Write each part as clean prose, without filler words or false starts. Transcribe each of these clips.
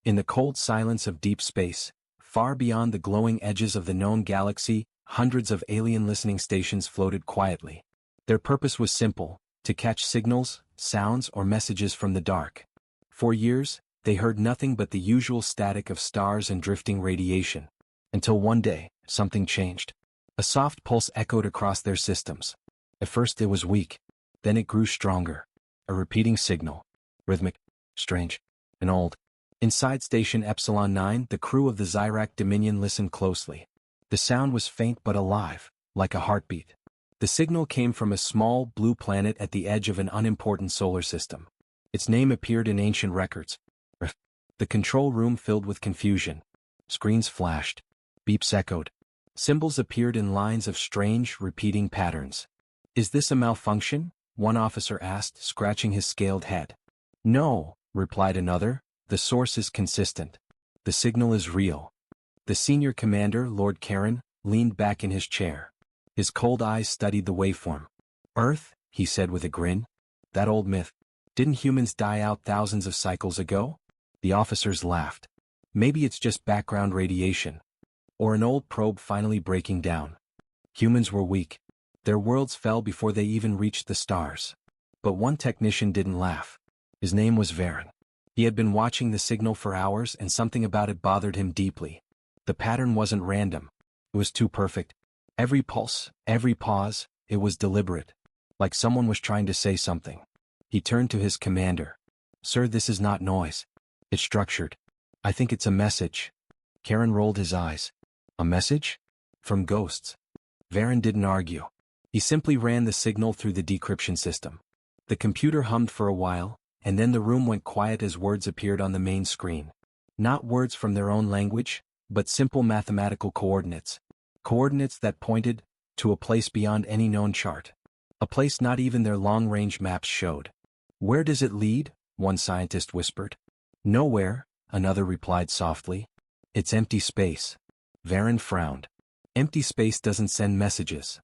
In the cold silence of deep space, far beyond the glowing edges of the known galaxy, hundreds of alien listening stations floated quietly. Their purpose was simple: to catch signals, sounds, or messages from the dark. For years, they heard nothing but the usual static of stars and drifting radiation. Until one day, something changed. A soft pulse echoed across their systems. At first it was weak. Then it grew stronger. A repeating signal. Rhythmic, strange, and old. Inside Station Epsilon 9, the crew of the Zyrak Dominion listened closely. The sound was faint but alive, like a heartbeat. The signal came from a small, blue planet at the edge of an unimportant solar system. Its name appeared in ancient records. The control room filled with confusion. Screens flashed. Beeps echoed. Symbols appeared in lines of strange, repeating patterns. "Is this a malfunction?" one officer asked, scratching his scaled head. "No," replied another, "the source is consistent. The signal is real." The senior commander, Lord Karen, leaned back in his chair. His cold eyes studied the waveform. "Earth," he said with a grin. "That old myth. Didn't humans die out thousands of cycles ago?" The officers laughed. "Maybe it's just background radiation. Or an old probe finally breaking down." Humans were weak. Their worlds fell before they even reached the stars. But one technician didn't laugh. His name was Varen. He had been watching the signal for hours, and something about it bothered him deeply. The pattern wasn't random. It was too perfect. Every pulse, every pause, it was deliberate. Like someone was trying to say something. He turned to his commander. "Sir, this is not noise. It's structured. I think it's a message." Karen rolled his eyes. "A message? From ghosts?" Varen didn't argue. He simply ran the signal through the decryption system. The computer hummed for a while, and then the room went quiet as words appeared on the main screen. Not words from their own language, but simple mathematical coordinates. Coordinates that pointed to a place beyond any known chart. A place not even their long-range maps showed. "Where does it lead?" one scientist whispered. "Nowhere," another replied softly. "It's empty space." Varen frowned. "Empty space doesn't send messages."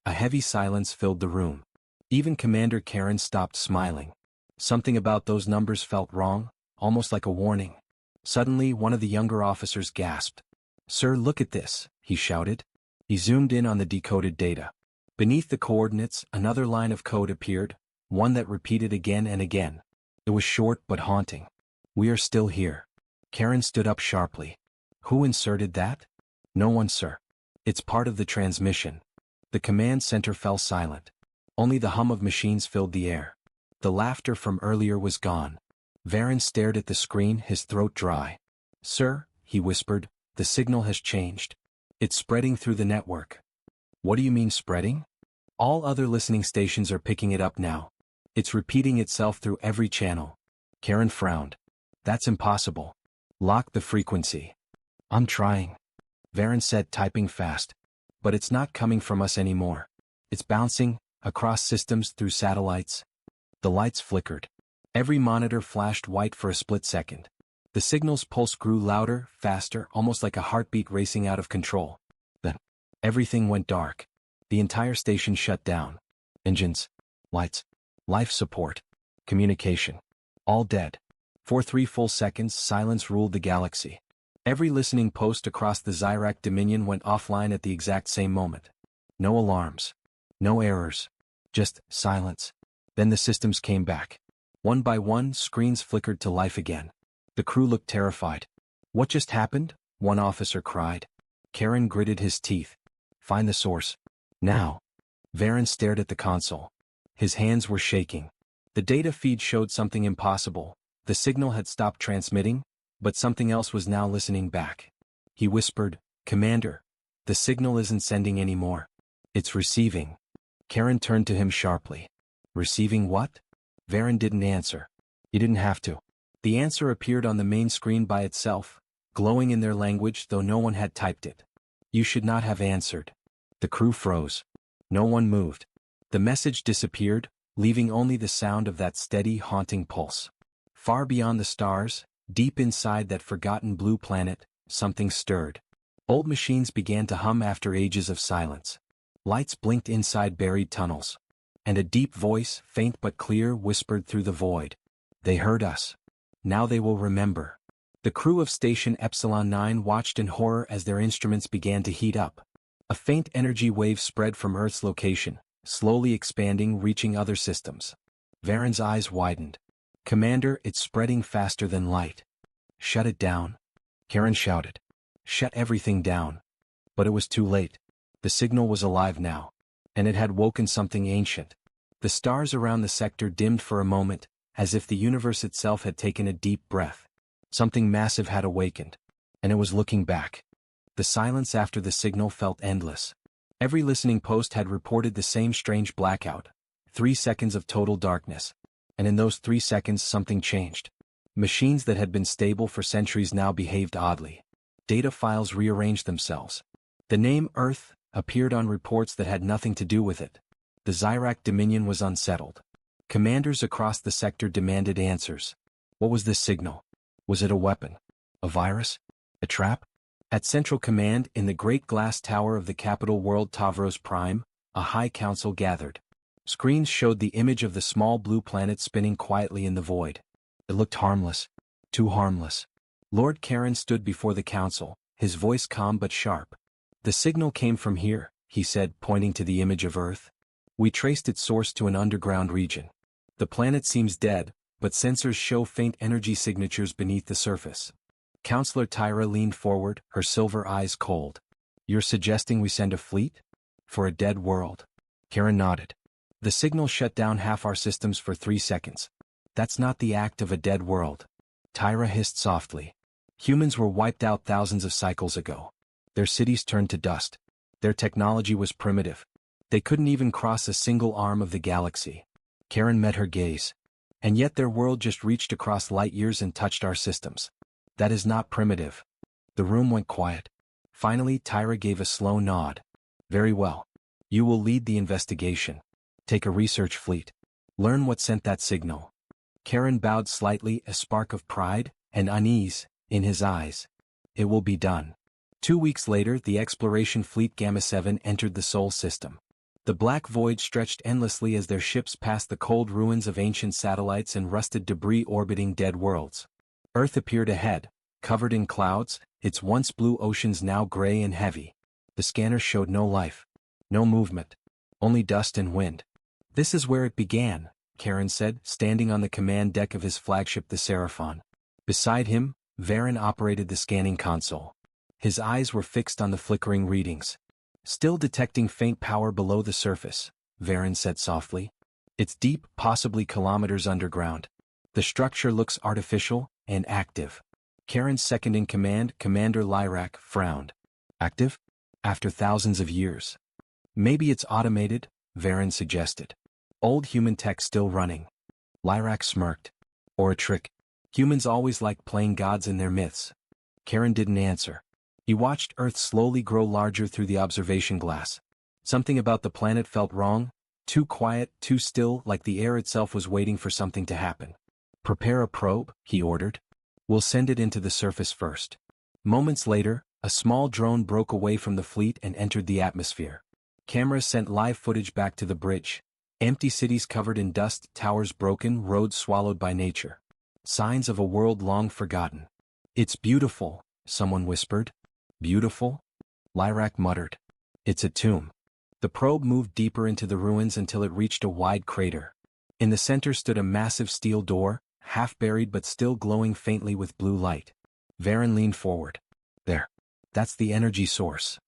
A heavy silence filled the room. Even Commander Karen stopped smiling. Something about those numbers felt wrong, almost like a warning. Suddenly, one of the younger officers gasped. "Sir, look at this," he shouted. He zoomed in on the decoded data. Beneath the coordinates, another line of code appeared, one that repeated again and again. It was short but haunting. "We are still here." Karen stood up sharply. "Who inserted that?" "No one, sir. It's part of the transmission." The command center fell silent. Only the hum of machines filled the air. The laughter from earlier was gone. Varen stared at the screen, his throat dry. "Sir," he whispered, "the signal has changed. It's spreading through the network." "What do you mean spreading?" "All other listening stations are picking it up now. It's repeating itself through every channel." Karen frowned. "That's impossible. Lock the frequency." "I'm trying," Varen said, typing fast. "But it's not coming from us anymore. It's bouncing across systems through satellites." The lights flickered. Every monitor flashed white for a split second. The signal's pulse grew louder, faster, almost like a heartbeat racing out of control. Then, everything went dark. The entire station shut down. Engines, lights, life support, communication. All dead. For 3 full seconds, silence ruled the galaxy. Every listening post across the Zyrak Dominion went offline at the exact same moment. No alarms. No errors. Just silence. Then the systems came back. One by one, screens flickered to life again. The crew looked terrified. "What just happened?" one officer cried. Karen gritted his teeth. "Find the source. Now." Varen stared at the console. His hands were shaking. The data feed showed something impossible. The signal had stopped transmitting, but something else was now listening back. He whispered, "Commander, the signal isn't sending anymore. It's receiving." Karen turned to him sharply. "Receiving what?" Varen didn't answer. He didn't have to. The answer appeared on the main screen by itself, glowing in their language though no one had typed it. "You should not have answered." The crew froze. No one moved. The message disappeared, leaving only the sound of that steady, haunting pulse. Far beyond the stars, deep inside that forgotten blue planet, something stirred. Old machines began to hum after ages of silence. Lights blinked inside buried tunnels. And a deep voice, faint but clear, whispered through the void. "They heard us. Now they will remember." The crew of Station Epsilon 9 watched in horror as their instruments began to heat up. A faint energy wave spread from Earth's location, slowly expanding, reaching other systems. Varen's eyes widened. "Commander, it's spreading faster than light." "Shut it down," Karen shouted. "Shut everything down." But it was too late. The signal was alive now. And it had woken something ancient. The stars around the sector dimmed for a moment, as if the universe itself had taken a deep breath. Something massive had awakened. And it was looking back. The silence after the signal felt endless. Every listening post had reported the same strange blackout. 3 seconds of total darkness. And in those 3 seconds something changed. Machines that had been stable for centuries now behaved oddly. Data files rearranged themselves. The name Earth appeared on reports that had nothing to do with it. The Zyrak Dominion was unsettled. Commanders across the sector demanded answers. What was this signal? Was it a weapon? A virus? A trap? At Central Command, in the great glass tower of the capital world Tavros Prime, a high council gathered. Screens showed the image of the small blue planet spinning quietly in the void. It looked harmless. Too harmless. Lord Karen stood before the council, his voice calm but sharp. "The signal came from here," he said, pointing to the image of Earth. "We traced its source to an underground region. The planet seems dead, but sensors show faint energy signatures beneath the surface." Counselor Tyra leaned forward, her silver eyes cold. "You're suggesting we send a fleet? For a dead world?" Karen nodded. "The signal shut down half our systems for 3 seconds. That's not the act of a dead world." Tyra hissed softly. "Humans were wiped out thousands of cycles ago. Their cities turned to dust. Their technology was primitive. They couldn't even cross a single arm of the galaxy." Karen met her gaze. "And yet their world just reached across light years and touched our systems. That is not primitive." The room went quiet. Finally, Tyra gave a slow nod. "Very well. You will lead the investigation. Take a research fleet. Learn what sent that signal." Karen bowed slightly, a spark of pride and unease in his eyes. "It will be done." 2 weeks later, the exploration fleet Gamma 7 entered the Sol system. The black void stretched endlessly as their ships passed the cold ruins of ancient satellites and rusted debris orbiting dead worlds. Earth appeared ahead, covered in clouds, its once blue oceans now gray and heavy. The scanners showed no life. No movement. Only dust and wind. "This is where it began," Karen said, standing on the command deck of his flagship the Seraphon. Beside him, Varen operated the scanning console. His eyes were fixed on the flickering readings. "Still detecting faint power below the surface," Varen said softly. "It's deep, possibly kilometers underground. The structure looks artificial and active." Karen's second-in-command, Commander Lyrak, frowned. "Active? After thousands of years." "Maybe it's automated," Varen suggested. "Old human tech still running." Lyrak smirked. "Or a trick. Humans always liked playing gods in their myths." Karen didn't answer. He watched Earth slowly grow larger through the observation glass. Something about the planet felt wrong, too quiet, too still, like the air itself was waiting for something to happen. "Prepare a probe," he ordered. "We'll send it into the surface first." Moments later, a small drone broke away from the fleet and entered the atmosphere. Cameras sent live footage back to the bridge. Empty cities covered in dust, towers broken, roads swallowed by nature. Signs of a world long forgotten. "It's beautiful," someone whispered. "Beautiful?" Lyrak muttered. "It's a tomb." The probe moved deeper into the ruins until it reached a wide crater. In the center stood a massive steel door, half buried but still glowing faintly with blue light. Varen leaned forward. "There. That's the energy source."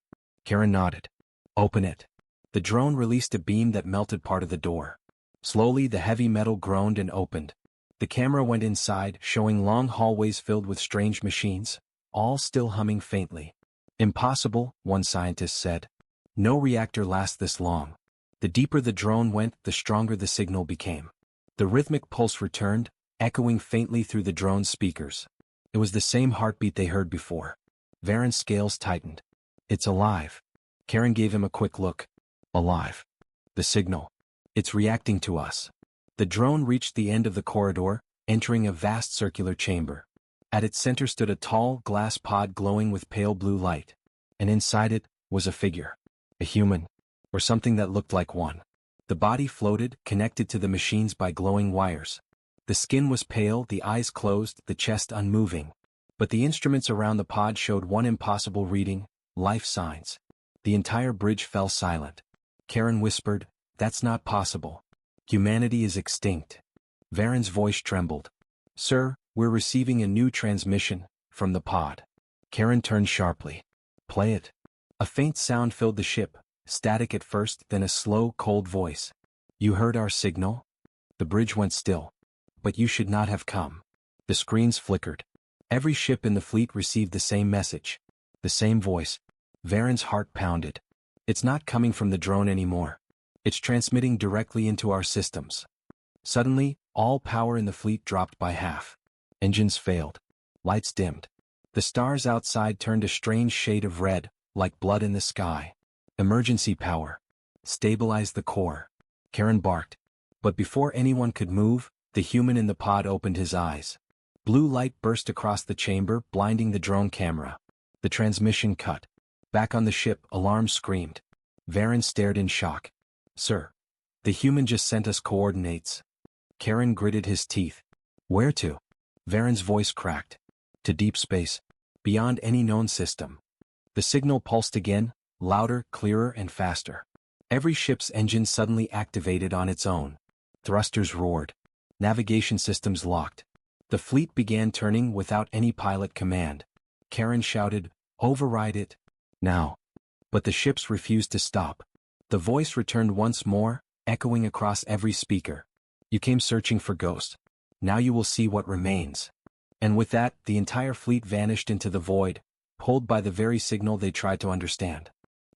Karen nodded. "Open it." The drone released a beam that melted part of the door. Slowly the heavy metal groaned and opened. The camera went inside, showing long hallways filled with strange machines, all still humming faintly. "Impossible," one scientist said. "No reactor lasts this long." The deeper the drone went, the stronger the signal became. The rhythmic pulse returned, echoing faintly through the drone's speakers. It was the same heartbeat they heard before. Varen's scales tightened. "It's alive." Karen gave him a quick look. "Alive. The signal. It's reacting to us." The drone reached the end of the corridor, entering a vast circular chamber. At its center stood a tall, glass pod glowing with pale blue light. And inside it was a figure. A human. Or something that looked like one. The body floated, connected to the machines by glowing wires. The skin was pale, the eyes closed, the chest unmoving. But the instruments around the pod showed one impossible reading: life signs. The entire bridge fell silent. Karen whispered, "That's not possible. Humanity is extinct." Varen's voice trembled. "Sir, we're receiving a new transmission from the pod." Karen turned sharply. "Play it." A faint sound filled the ship, static at first, then a slow, cold voice. "You heard our signal?" The bridge went still. "But you should not have come." The screens flickered. Every ship in the fleet received the same message. The same voice. Varen's heart pounded. "It's not coming from the drone anymore. It's transmitting directly into our systems." Suddenly, all power in the fleet dropped by half. Engines failed. Lights dimmed. The stars outside turned a strange shade of red, like blood in the sky. "Emergency power. Stabilize the core." Karen barked. But before anyone could move, the human in the pod opened his eyes. Blue light burst across the chamber, blinding the drone camera. The transmission cut. Back on the ship, alarms screamed. Varen stared in shock. "Sir, the human just sent us coordinates." Karen gritted his teeth. "Where to?" Varen's voice cracked. "To deep space. Beyond any known system." The signal pulsed again, louder, clearer, and faster. Every ship's engine suddenly activated on its own. Thrusters roared. Navigation systems locked. The fleet began turning without any pilot command. Karen shouted, "Override it. Now." But the ships refused to stop. The voice returned once more, echoing across every speaker. "You came searching for ghosts. Now you will see what remains." And with that, the entire fleet vanished into the void, pulled by the very signal they tried to understand.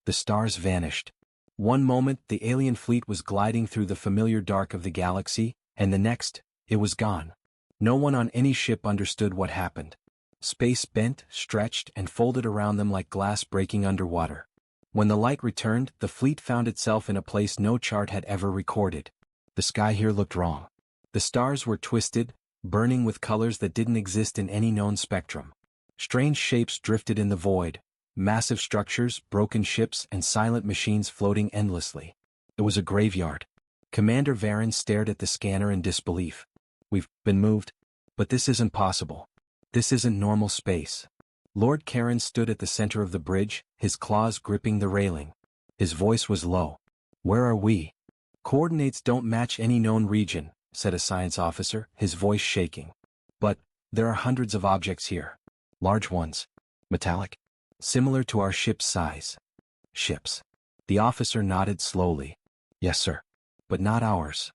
The stars vanished. One moment, the alien fleet was gliding through the familiar dark of the galaxy, and the next, it was gone. No one on any ship understood what happened. Space bent, stretched, and folded around them like glass breaking underwater. When the light returned, the fleet found itself in a place no chart had ever recorded. The sky here looked wrong. The stars were twisted, burning with colors that didn't exist in any known spectrum. Strange shapes drifted in the void. Massive structures, broken ships, and silent machines floating endlessly. It was a graveyard. Commander Varen stared at the scanner in disbelief. "We've been moved. But this isn't possible. This isn't normal space." Lord Karen stood at the center of the bridge, his claws gripping the railing. His voice was low. "Where are we?" "Coordinates don't match any known region," said a science officer, his voice shaking. "But there are hundreds of objects here. Large ones. Metallic. Similar to our ship's size." "Ships." The officer nodded slowly. "Yes, sir. But not ours."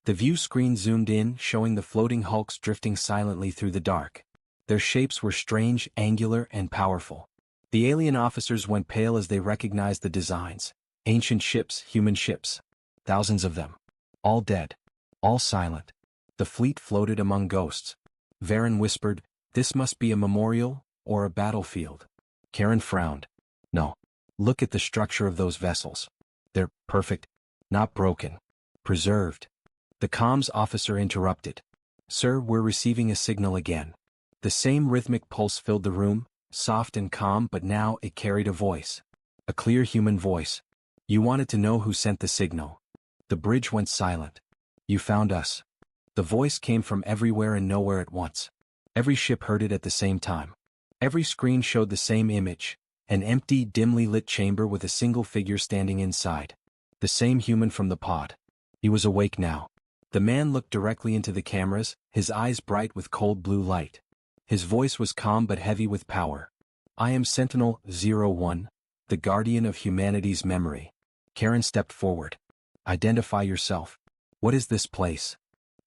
The view screen zoomed in, showing the floating hulks drifting silently through the dark. Their shapes were strange, angular, and powerful. The alien officers went pale as they recognized the designs. Ancient ships, human ships. Thousands of them. All dead. All silent. The fleet floated among ghosts. Varen whispered, "This must be a memorial, or a battlefield." Karen frowned. "No. Look at the structure of those vessels. They're perfect. Not broken. Preserved." The comms officer interrupted. "Sir, we're receiving a signal again." The same rhythmic pulse filled the room, soft and calm, but now it carried a voice. A clear human voice. "You wanted to know who sent the signal." The bridge went silent. "You found us." The voice came from everywhere and nowhere at once. Every ship heard it at the same time. Every screen showed the same image, an empty, dimly lit chamber with a single figure standing inside. The same human from the pod. He was awake now. The man looked directly into the cameras, his eyes bright with cold blue light. His voice was calm but heavy with power. "I am Sentinel-01, the guardian of humanity's memory." Karen stepped forward. "Identify yourself. What is this place?"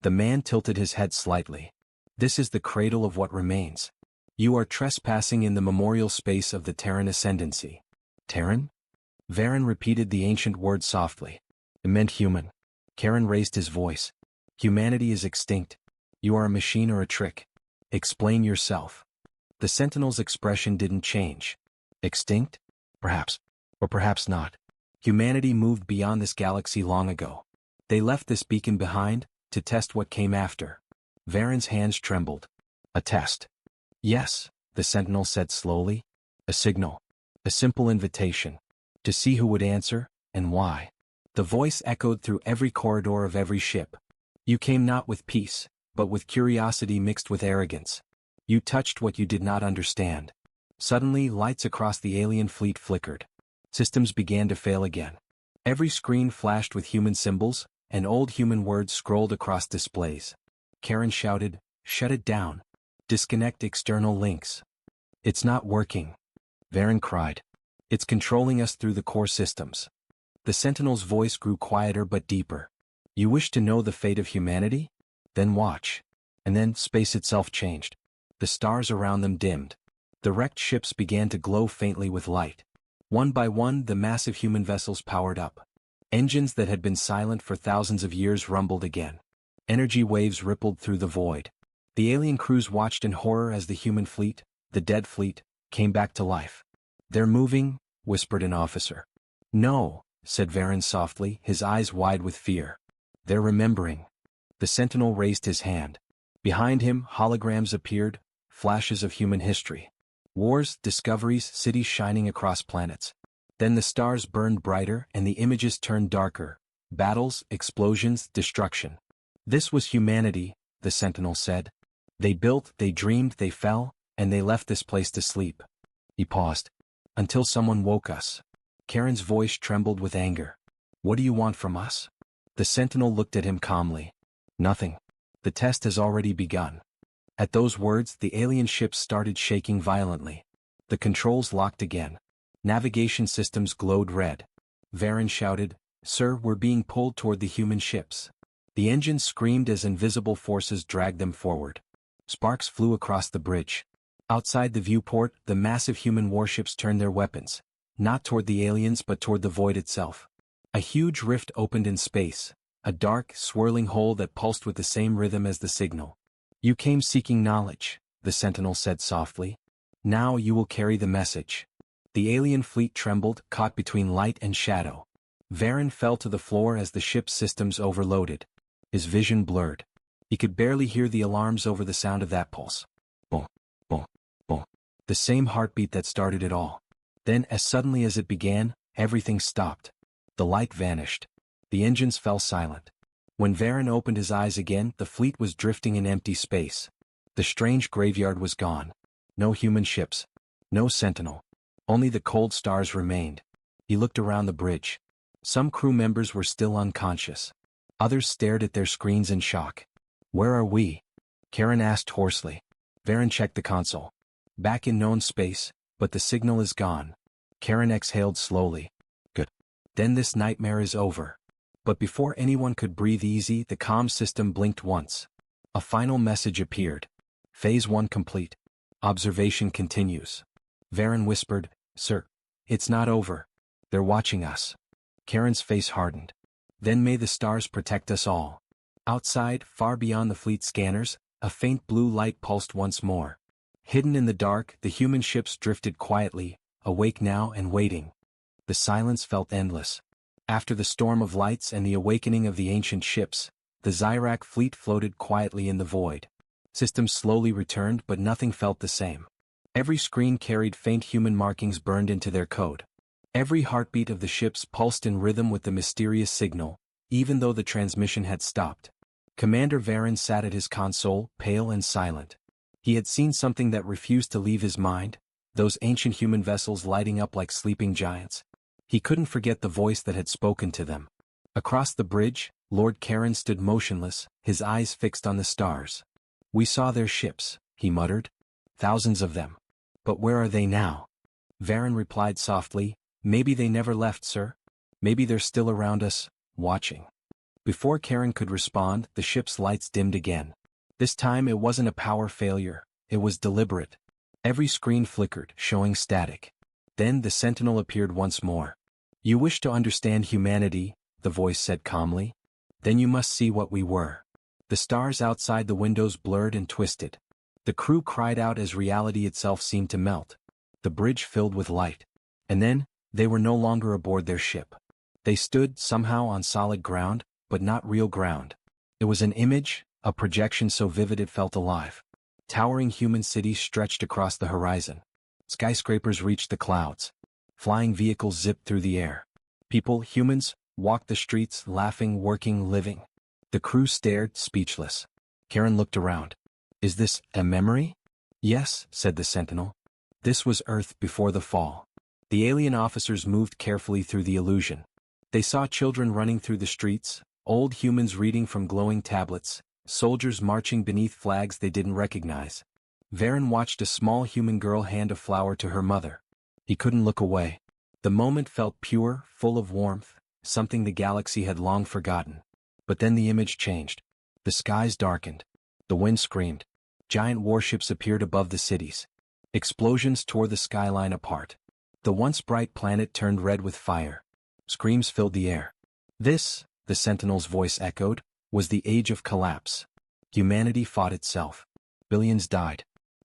The man tilted his head slightly. "This is the cradle of what remains. You are trespassing in the memorial space of the Terran Ascendancy." "Terran?" Varen repeated the ancient word softly. "It meant human." Karen raised his voice. "Humanity is extinct. You are a machine or a trick. Explain yourself." The Sentinel's expression didn't change. "Extinct? Perhaps. Or perhaps not. Humanity moved beyond this galaxy long ago. They left this beacon behind, to test what came after." Varen's hands trembled. "A test?" "Yes," the Sentinel said slowly. "A signal. A simple invitation. To see who would answer, and why." The voice echoed through every corridor of every ship. "You came not with peace, but with curiosity mixed with arrogance. You touched what you did not understand. Suddenly, lights across the alien fleet flickered. Systems began to fail again. Every screen flashed with human symbols, and old human words scrolled across displays. Karen shouted, "Shut it down. Disconnect external links." "It's not working," Varen cried. "It's controlling us through the core systems." The Sentinel's voice grew quieter but deeper. "You wish to know the fate of humanity? Then watch." And then space itself changed. The stars around them dimmed. The wrecked ships began to glow faintly with light. One by one, the massive human vessels powered up. Engines that had been silent for thousands of years rumbled again. Energy waves rippled through the void. The alien crews watched in horror as the human fleet, the dead fleet, came back to life. "They're moving," whispered an officer. "No," said Varen softly, his eyes wide with fear. "They're remembering." The Sentinel raised his hand. Behind him, holograms appeared, flashes of human history. Wars, discoveries, cities shining across planets. Then the stars burned brighter and the images turned darker. Battles, explosions, destruction. "This was humanity," the Sentinel said. "They built, they dreamed, they fell, and they left this place to sleep." He paused. "Until someone woke us." Karen's voice trembled with anger. "What do you want from us?" The Sentinel looked at him calmly. "Nothing. The test has already begun." At those words, the alien ships started shaking violently. The controls locked again. Navigation systems glowed red. Varen shouted, "Sir, we're being pulled toward the human ships." The engines screamed as invisible forces dragged them forward. Sparks flew across the bridge. Outside the viewport, the massive human warships turned their weapons, not toward the aliens but toward the void itself. A huge rift opened in space, a dark, swirling hole that pulsed with the same rhythm as the signal. "You came seeking knowledge," the Sentinel said softly. "Now you will carry the message." The alien fleet trembled, caught between light and shadow. Varen fell to the floor as the ship's systems overloaded. His vision blurred. He could barely hear the alarms over the sound of that pulse. Boom, boom, boom. The same heartbeat that started it all. Then, as suddenly as it began, everything stopped. The light vanished. The engines fell silent. When Varen opened his eyes again, the fleet was drifting in empty space. The strange graveyard was gone. No human ships. No Sentinel. Only the cold stars remained. He looked around the bridge. Some crew members were still unconscious. Others stared at their screens in shock. "Where are we?" Karen asked hoarsely. Varen checked the console. "Back in known space, but the signal is gone." Karen exhaled slowly. "Good. Then this nightmare is over." But before anyone could breathe easy, the comm system blinked once. A final message appeared. "Phase 1 complete. Observation continues." Varen whispered, "Sir, it's not over. They're watching us." Karen's face hardened. "Then may the stars protect us all." Outside, far beyond the fleet scanners, a faint blue light pulsed once more. Hidden in the dark, the human ships drifted quietly, awake now and waiting. The silence felt endless. After the storm of lights and the awakening of the ancient ships, the Zyrak fleet floated quietly in the void. Systems slowly returned, but nothing felt the same. Every screen carried faint human markings burned into their code. Every heartbeat of the ships pulsed in rhythm with the mysterious signal, even though the transmission had stopped. Commander Varen sat at his console, pale and silent. He had seen something that refused to leave his mind, those ancient human vessels lighting up like sleeping giants. He couldn't forget the voice that had spoken to them. Across the bridge, Lord Karen stood motionless, his eyes fixed on the stars. "We saw their ships," he muttered. "Thousands of them. But where are they now?" Varen replied softly, "Maybe they never left, sir. Maybe they're still around us, watching." Before Karen could respond, the ship's lights dimmed again. This time it wasn't a power failure, it was deliberate. Every screen flickered, showing static. Then the Sentinel appeared once more. "You wish to understand humanity," the voice said calmly. "Then you must see what we were." The stars outside the windows blurred and twisted. The crew cried out as reality itself seemed to melt. The bridge filled with light. And then, they were no longer aboard their ship. They stood, somehow, on solid ground, but not real ground. It was an image, a projection so vivid it felt alive. Towering human cities stretched across the horizon. Skyscrapers reached the clouds. Flying vehicles zipped through the air. People, humans, walked the streets, laughing, working, living. The crew stared, speechless. Karen looked around. "Is this a memory?" Yes, said the sentinel. This was Earth before the fall. The alien officers moved carefully through the illusion. They saw children running through the streets, old humans reading from glowing tablets, soldiers marching beneath flags they didn't recognize. Varen watched a small human girl hand a flower to her mother. He couldn't look away. The moment felt pure, full of warmth, something the galaxy had long forgotten. But then the image changed. The skies darkened. The wind screamed. Giant warships appeared above the cities. Explosions tore the skyline apart. The once bright planet turned red with fire. Screams filled the air. This, the sentinel's voice echoed, was the age of collapse. Humanity fought itself. Billions died.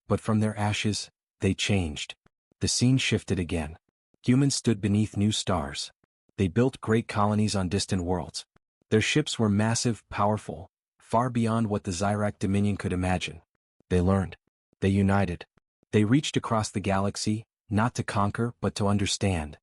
But from their ashes, they changed. The scene shifted again. Humans stood beneath new stars. They built great colonies on distant worlds. Their ships were massive, powerful, far beyond what the Zyrak Dominion could imagine. They learned. They united. They reached across the galaxy, not to conquer but to understand.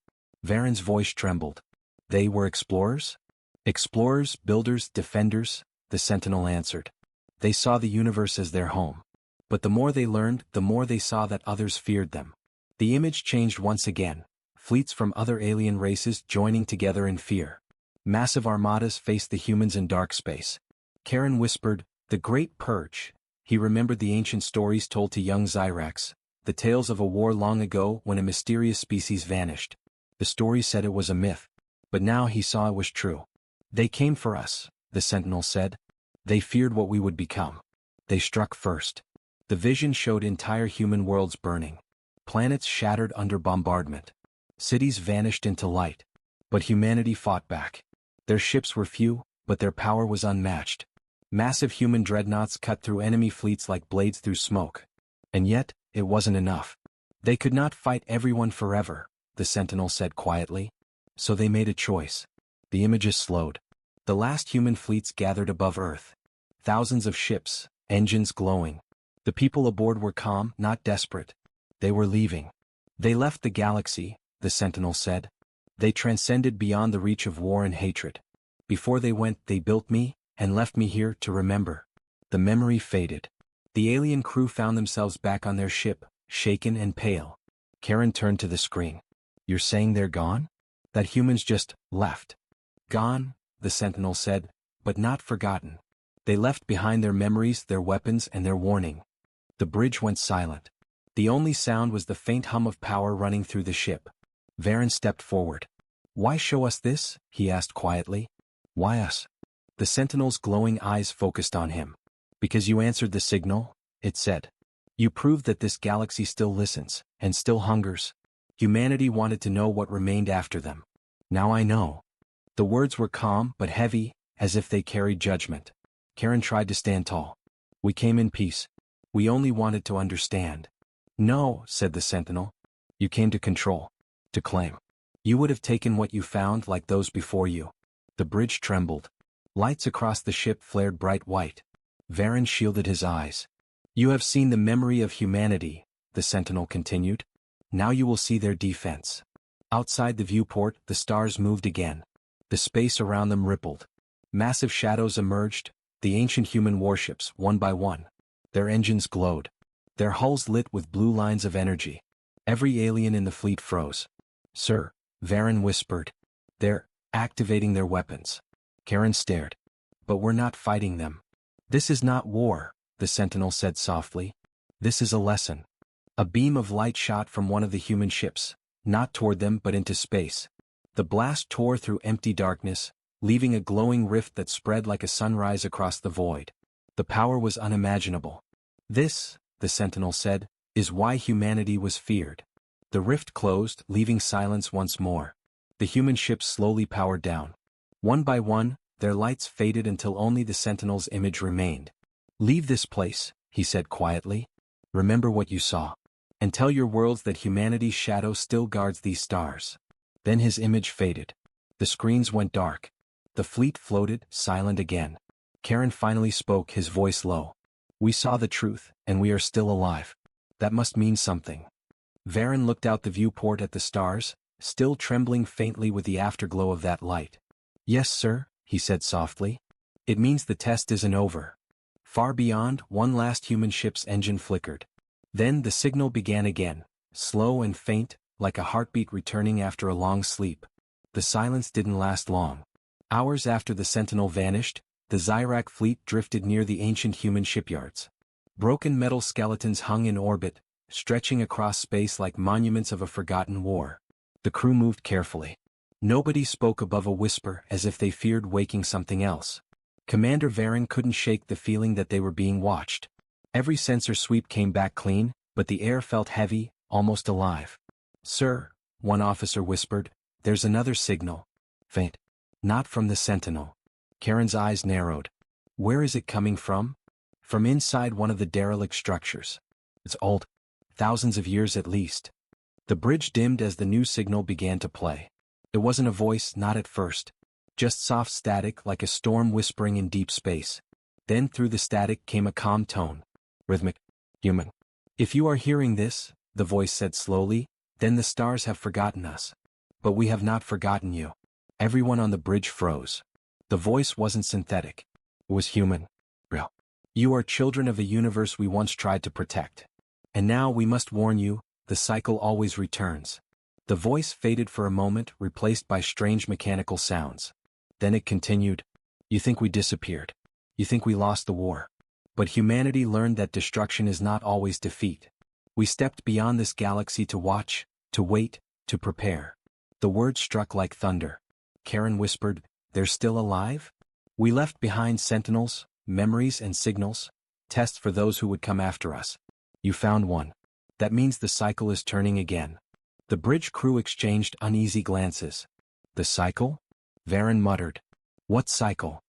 Varen's voice trembled. They were explorers? Explorers, builders, defenders, the sentinel answered. They saw the universe as their home. But the more they learned, the more they saw that others feared them. The image changed once again. Fleets from other alien races joining together in fear. Massive armadas faced the humans in dark space. Karen whispered, "The Great Purge." He remembered the ancient stories told to young Zyraks, the tales of a war long ago when a mysterious species vanished. The story said it was a myth. But now he saw it was true. "They came for us," the sentinel said. "They feared what we would become. They struck first." The vision showed entire human worlds burning. Planets shattered under bombardment. Cities vanished into light. But humanity fought back. Their ships were few, but their power was unmatched. Massive human dreadnoughts cut through enemy fleets like blades through smoke. And yet, it wasn't enough. They could not fight everyone forever, the sentinel said quietly. So they made a choice. The images slowed. The last human fleets gathered above Earth. Thousands of ships, engines glowing. The people aboard were calm, not desperate. They were leaving. They left the galaxy, the sentinel said. They transcended beyond the reach of war and hatred. Before they went, they built me, and left me here to remember. The memory faded. The alien crew found themselves back on their ship, shaken and pale. Karen turned to the screen. "You're saying they're gone? That humans just left?" "Gone," the sentinel said, "but not forgotten. They left behind their memories, their weapons, and their warning." The bridge went silent. The only sound was the faint hum of power running through the ship. Varen stepped forward. "Why show us this?" he asked quietly. "Why us?" The sentinel's glowing eyes focused on him. "Because you answered the signal," it said. "You proved that this galaxy still listens, and still hungers. Humanity wanted to know what remained after them. Now I know." The words were calm but heavy, as if they carried judgment. Karen tried to stand tall. "We came in peace. We only wanted to understand." "No," said the sentinel. "You came to control. To claim. You would have taken what you found like those before you." The bridge trembled. Lights across the ship flared bright white. Varen shielded his eyes. "You have seen the memory of humanity," the sentinel continued. "Now you will see their defense." Outside the viewport, the stars moved again. The space around them rippled. Massive shadows emerged, the ancient human warships, one by one. Their engines glowed. Their hulls lit with blue lines of energy. Every alien in the fleet froze. "Sir," Varen whispered. "They're activating their weapons." Karen stared. "But we're not fighting them." "This is not war," the sentinel said softly. "This is a lesson." A beam of light shot from one of the human ships, not toward them but into space. The blast tore through empty darkness, leaving a glowing rift that spread like a sunrise across the void. The power was unimaginable. "This," the sentinel said, "is why humanity was feared." The rift closed, leaving silence once more. The human ships slowly powered down. One by one, their lights faded until only the sentinel's image remained. "Leave this place," he said quietly. "Remember what you saw. And tell your worlds that humanity's shadow still guards these stars." Then his image faded. The screens went dark. The fleet floated, silent again. Karen finally spoke, his voice low. "We saw the truth, and we are still alive. That must mean something." Varen looked out the viewport at the stars, still trembling faintly with the afterglow of that light. "Yes, sir," he said softly. "It means the test isn't over." Far beyond, one last human ship's engine flickered. Then the signal began again, slow and faint, like a heartbeat returning after a long sleep. The silence didn't last long. Hours after the Sentinel vanished, the Zyrak fleet drifted near the ancient human shipyards. Broken metal skeletons hung in orbit, stretching across space like monuments of a forgotten war. The crew moved carefully. Nobody spoke above a whisper, as if they feared waking something else. Commander Varen couldn't shake the feeling that they were being watched. Every sensor sweep came back clean, but the air felt heavy, almost alive. "Sir," one officer whispered, "there's another signal." "Faint. Not from the Sentinel." Karen's eyes narrowed. "Where is it coming from?" "From inside one of the derelict structures. It's old. Thousands of years at least." The bridge dimmed as the new signal began to play. It wasn't a voice, not at first. Just soft static like a storm whispering in deep space. Then through the static came a calm tone. Rhythmic. Human. "If you are hearing this," the voice said slowly, "then the stars have forgotten us. But we have not forgotten you." Everyone on the bridge froze. The voice wasn't synthetic. It was human. Real. "You are children of a universe we once tried to protect. And now we must warn you, the cycle always returns." The voice faded for a moment, replaced by strange mechanical sounds. Then it continued. "You think we disappeared. You think we lost the war. But humanity learned that destruction is not always defeat. We stepped beyond this galaxy to watch, to wait, to prepare." The words struck like thunder. Karen whispered, "They're still alive?" "We left behind sentinels, memories and signals, tests for those who would come after us. You found one. That means the cycle is turning again." The bridge crew exchanged uneasy glances. "The cycle?" Varen muttered. "What cycle?"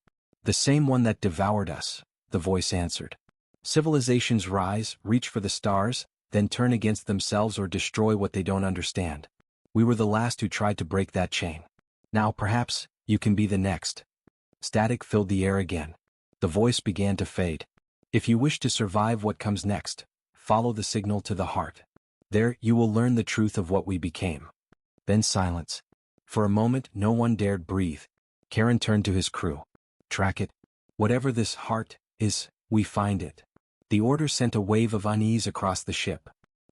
"The same one that devoured us," the voice answered. "Civilizations rise, reach for the stars, then turn against themselves or destroy what they don't understand. We were the last who tried to break that chain. Now perhaps, you can be the next." Static filled the air again. The voice began to fade. "If you wish to survive what comes next, follow the signal to the heart. There, you will learn the truth of what we became." Then silence. For a moment no one dared breathe. Karen turned to his crew. "Track it. Whatever this heart is, we find it." The order sent a wave of unease across the ship.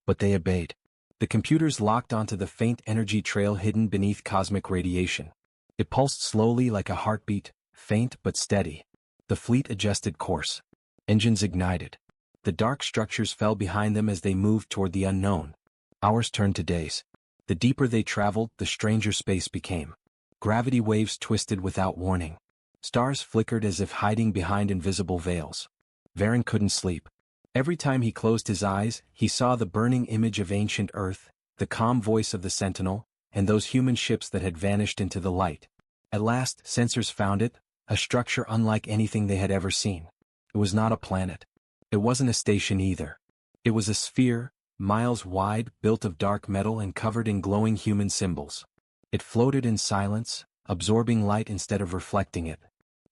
But they obeyed. The computers locked onto the faint energy trail hidden beneath cosmic radiation. It pulsed slowly like a heartbeat, faint but steady. The fleet adjusted course. Engines ignited. The dark structures fell behind them as they moved toward the unknown. Hours turned to days. The deeper they traveled, the stranger space became. Gravity waves twisted without warning. Stars flickered as if hiding behind invisible veils. Varen couldn't sleep. Every time he closed his eyes, he saw the burning image of ancient Earth, the calm voice of the Sentinel, and those human ships that had vanished into the light. At last, sensors found it, a structure unlike anything they had ever seen. It was not a planet. It wasn't a station either. It was a sphere, miles wide, built of dark metal and covered in glowing human symbols. It floated in silence, absorbing light instead of reflecting it.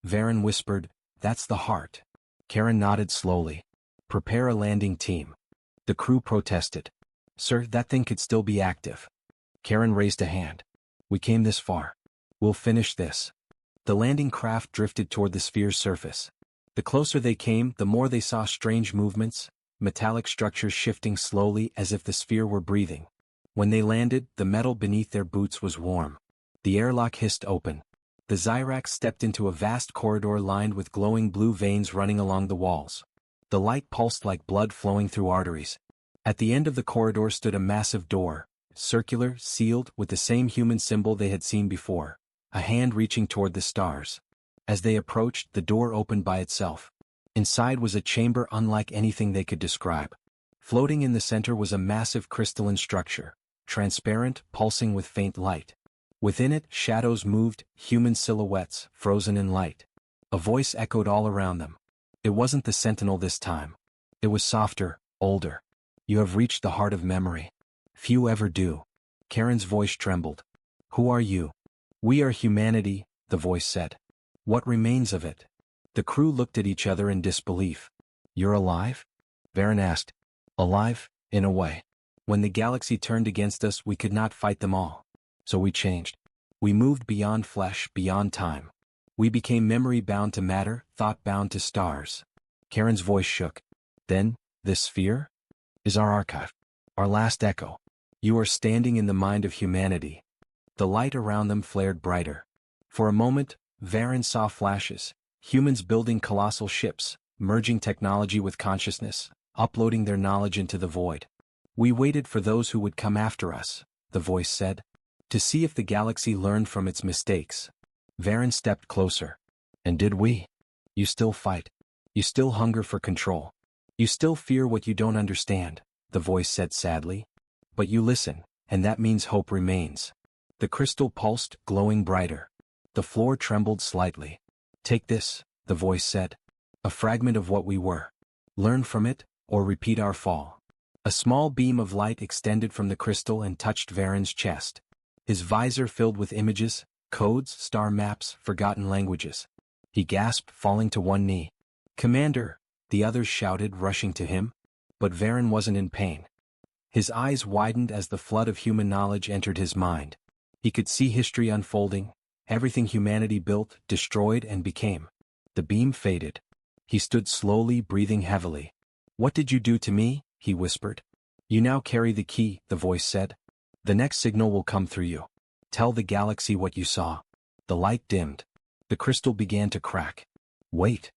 Varen whispered, "That's the heart." Karen nodded slowly. "Prepare a landing team." The crew protested. "Sir, that thing could still be active." Karen raised a hand. "We came this far. We'll finish this." The landing craft drifted toward the sphere's surface. The closer they came, the more they saw strange movements, metallic structures shifting slowly as if the sphere were breathing. When they landed, the metal beneath their boots was warm. The airlock hissed open. The Zyrak stepped into a vast corridor lined with glowing blue veins running along the walls. The light pulsed like blood flowing through arteries. At the end of the corridor stood a massive door, circular, sealed, with the same human symbol they had seen before, a hand reaching toward the stars. As they approached, the door opened by itself. Inside was a chamber unlike anything they could describe. Floating in the center was a massive crystalline structure, transparent, pulsing with faint light. Within it, shadows moved, human silhouettes, frozen in light. A voice echoed all around them. It wasn't the Sentinel this time. It was softer, older. "You have reached the heart of memory. Few ever do." Karen's voice trembled. "Who are you?" "We are humanity," the voice said. "What remains of it?" The crew looked at each other in disbelief. "You're alive?" Varen asked. "Alive, in a way. When the galaxy turned against us, we could not fight them all. So we changed. We moved beyond flesh, beyond time. We became memory-bound to matter, thought-bound to stars." Karen's voice shook. "Then, this sphere?" is our archive. Our last echo. You are standing in the mind of humanity. The light around them flared brighter. For a moment, Varen saw flashes, humans building colossal ships, merging technology with consciousness, uploading their knowledge into the void. We waited for those who would come after us, the voice said, to see if the galaxy learned from its mistakes. Varen stepped closer. And did we? You still fight. You still hunger for control. You still fear what you don't understand, the voice said sadly. But you listen, and that means hope remains. The crystal pulsed, glowing brighter. The floor trembled slightly. Take this, the voice said. A fragment of what we were. Learn from it, or repeat our fall. A small beam of light extended from the crystal and touched Varen's chest. His visor filled with images, codes, star maps, forgotten languages. He gasped, falling to one knee. Commander, the others shouted, rushing to him. But Varen wasn't in pain. His eyes widened as the flood of human knowledge entered his mind. He could see history unfolding, everything humanity built, destroyed, and became. The beam faded. He stood slowly, breathing heavily. What did you do to me? He whispered. You now carry the key, the voice said. The next signal will come through you. Tell the galaxy what you saw. The light dimmed. The crystal began to crack. Wait.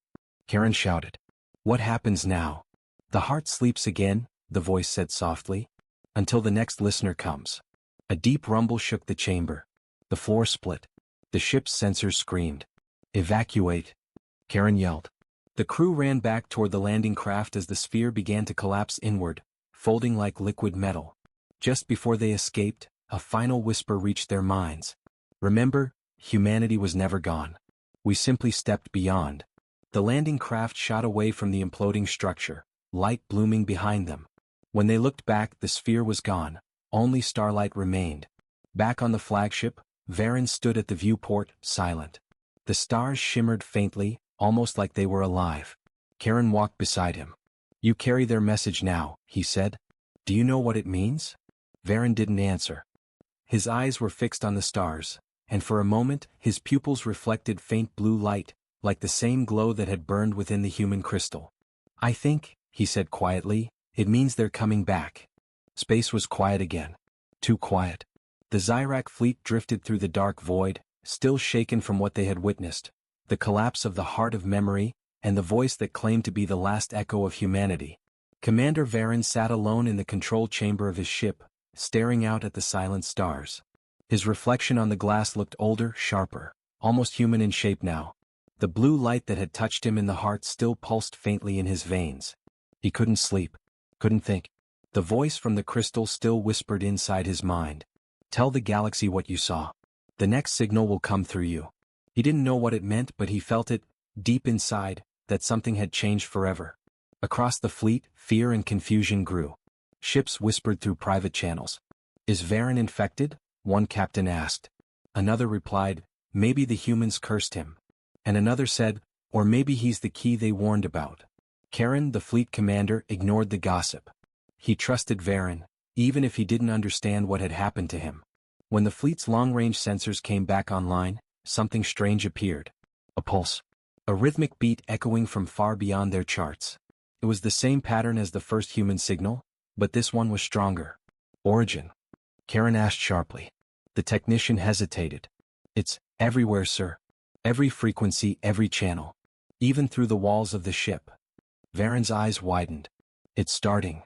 Karen shouted. What happens now? The heart sleeps again, the voice said softly. Until the next listener comes. A deep rumble shook the chamber. The floor split. The ship's sensors screamed. Evacuate. Karen yelled. The crew ran back toward the landing craft as the sphere began to collapse inward, folding like liquid metal. Just before they escaped, a final whisper reached their minds. Remember, humanity was never gone. We simply stepped beyond. The landing craft shot away from the imploding structure, light blooming behind them. When they looked back, the sphere was gone. Only starlight remained. Back on the flagship, Varen stood at the viewport, silent. The stars shimmered faintly, almost like they were alive. Karen walked beside him. You carry their message now, he said. Do you know what it means? Varen didn't answer. His eyes were fixed on the stars, and for a moment, his pupils reflected faint blue light, like the same glow that had burned within the human crystal. I think, he said quietly, it means they're coming back. Space was quiet again. Too quiet. The Zyrak fleet drifted through the dark void, still shaken from what they had witnessed, the collapse of the heart of memory, and the voice that claimed to be the last echo of humanity. Commander Varen sat alone in the control chamber of his ship, staring out at the silent stars. His reflection on the glass looked older, sharper, almost human in shape now. The blue light that had touched him in the heart still pulsed faintly in his veins. He couldn't sleep, couldn't think. The voice from the crystal still whispered inside his mind. Tell the galaxy what you saw. The next signal will come through you. He didn't know what it meant, but he felt it, deep inside, that something had changed forever. Across the fleet, fear and confusion grew. Ships whispered through private channels. Is Varen infected? One captain asked. Another replied, maybe the humans cursed him. And another said, or maybe he's the key they warned about. Karen, the fleet commander, ignored the gossip. He trusted Varen, even if he didn't understand what had happened to him. When the fleet's long-range sensors came back online, something strange appeared. A pulse. A rhythmic beat echoing from far beyond their charts. It was the same pattern as the first human signal, but this one was stronger. Origin? Karen asked sharply. The technician hesitated. It's everywhere, sir. Every frequency, every channel. Even through the walls of the ship. Varen's eyes widened. It's starting.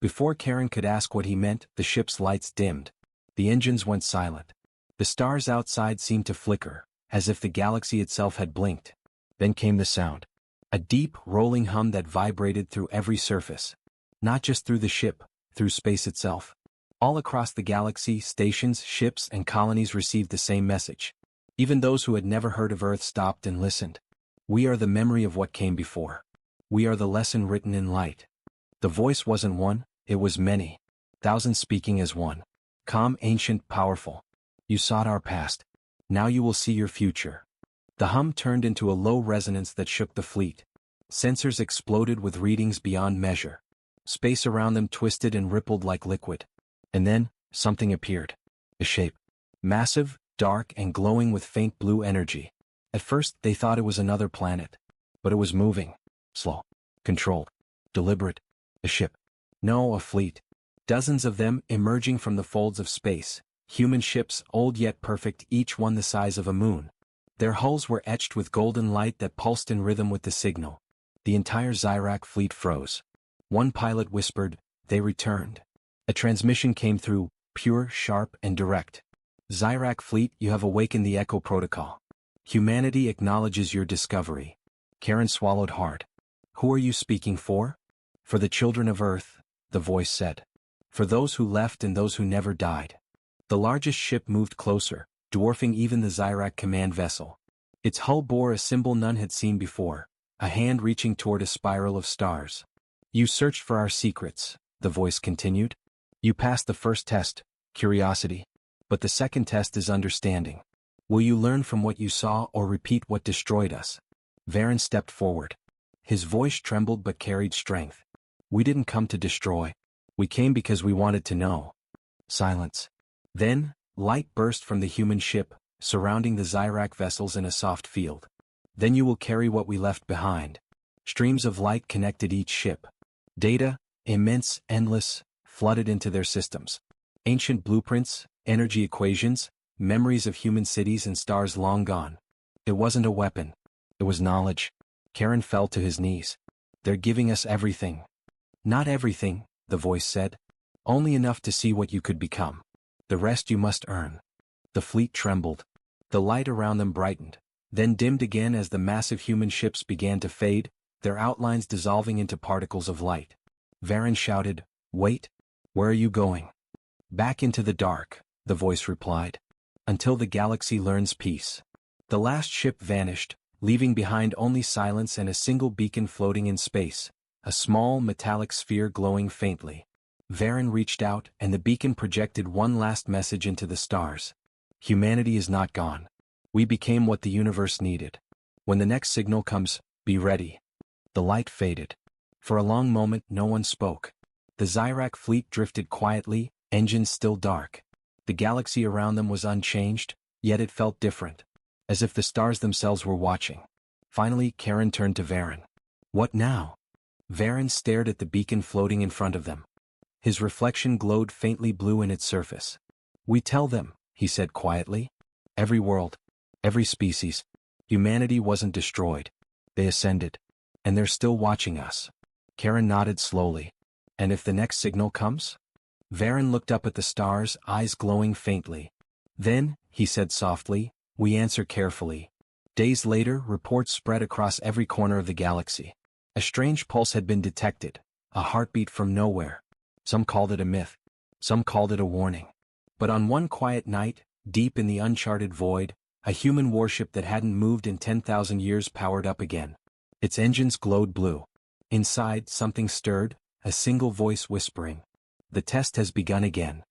Before Karen could ask what he meant, the ship's lights dimmed. The engines went silent. The stars outside seemed to flicker, as if the galaxy itself had blinked. Then came the sound. A deep, rolling hum that vibrated through every surface. Not just through the ship, through space itself. All across the galaxy, stations, ships, and colonies received the same message. Even those who had never heard of Earth stopped and listened. We are the memory of what came before. We are the lesson written in light. The voice wasn't one, it was many. Thousands speaking as one. Calm, ancient, powerful. You sought our past. Now you will see your future. The hum turned into a low resonance that shook the fleet. Sensors exploded with readings beyond measure. Space around them twisted and rippled like liquid. And then, something appeared. A shape. Massive, dark, and glowing with faint blue energy. At first, they thought it was another planet. But it was moving. Slow. Controlled. Deliberate. A ship. No, a fleet. Dozens of them emerging from the folds of space, human ships old yet perfect, each one the size of a moon. Their hulls were etched with golden light that pulsed in rhythm with the signal. The entire Zyrak fleet froze. One pilot whispered, "They returned." A transmission came through, pure, sharp, and direct. "Zyrak fleet, you have awakened the Echo Protocol. Humanity acknowledges your discovery." Karen swallowed hard. "Who are you speaking for?" "For the children of Earth," the voice said. "For those who left and those who never died." The largest ship moved closer, dwarfing even the Zyrak command vessel. Its hull bore a symbol none had seen before, a hand reaching toward a spiral of stars. "You searched for our secrets," the voice continued. "You passed the first test, curiosity. But the second test is understanding. Will you learn from what you saw or repeat what destroyed us?" Varen stepped forward. His voice trembled but carried strength. "We didn't come to destroy. We came because we wanted to know." Silence. Then, light burst from the human ship, surrounding the Zyrak vessels in a soft field. "Then you will carry what we left behind." Streams of light connected each ship. Data, immense, endless, flooded into their systems. Ancient blueprints, energy equations, memories of human cities and stars long gone. It wasn't a weapon. It was knowledge. Karen fell to his knees. "They're giving us everything." "Not everything," the voice said. "Only enough to see what you could become. The rest you must earn." The fleet trembled. The light around them brightened, then dimmed again as the massive human ships began to fade, their outlines dissolving into particles of light. Varen shouted, "Wait! Where are you going?" "Back into the dark," the voice replied. "Until the galaxy learns peace." The last ship vanished, leaving behind only silence and a single beacon floating in space, a small metallic sphere glowing faintly. Varen reached out and the beacon projected one last message into the stars. "Humanity is not gone. We became what the universe needed. When the next signal comes, be ready." The light faded. For a long moment no one spoke. The Zyrak fleet drifted quietly, engines still dark. The galaxy around them was unchanged, yet it felt different. As if the stars themselves were watching. Finally Karen turned to Varen. "What now?" Varen stared at the beacon floating in front of them. His reflection glowed faintly blue in its surface. "We tell them," he said quietly. "Every world, every species. Humanity wasn't destroyed. They ascended. And they're still watching us." Karen nodded slowly. "And if the next signal comes?" Varen looked up at the stars, eyes glowing faintly. "Then," he said softly, "we answer carefully." Days later, reports spread across every corner of the galaxy. A strange pulse had been detected, a heartbeat from nowhere. Some called it a myth. Some called it a warning. But on one quiet night, deep in the uncharted void, a human warship that hadn't moved in 10,000 years powered up again. Its engines glowed blue. Inside, something stirred, a single voice whispering, "The test has begun again."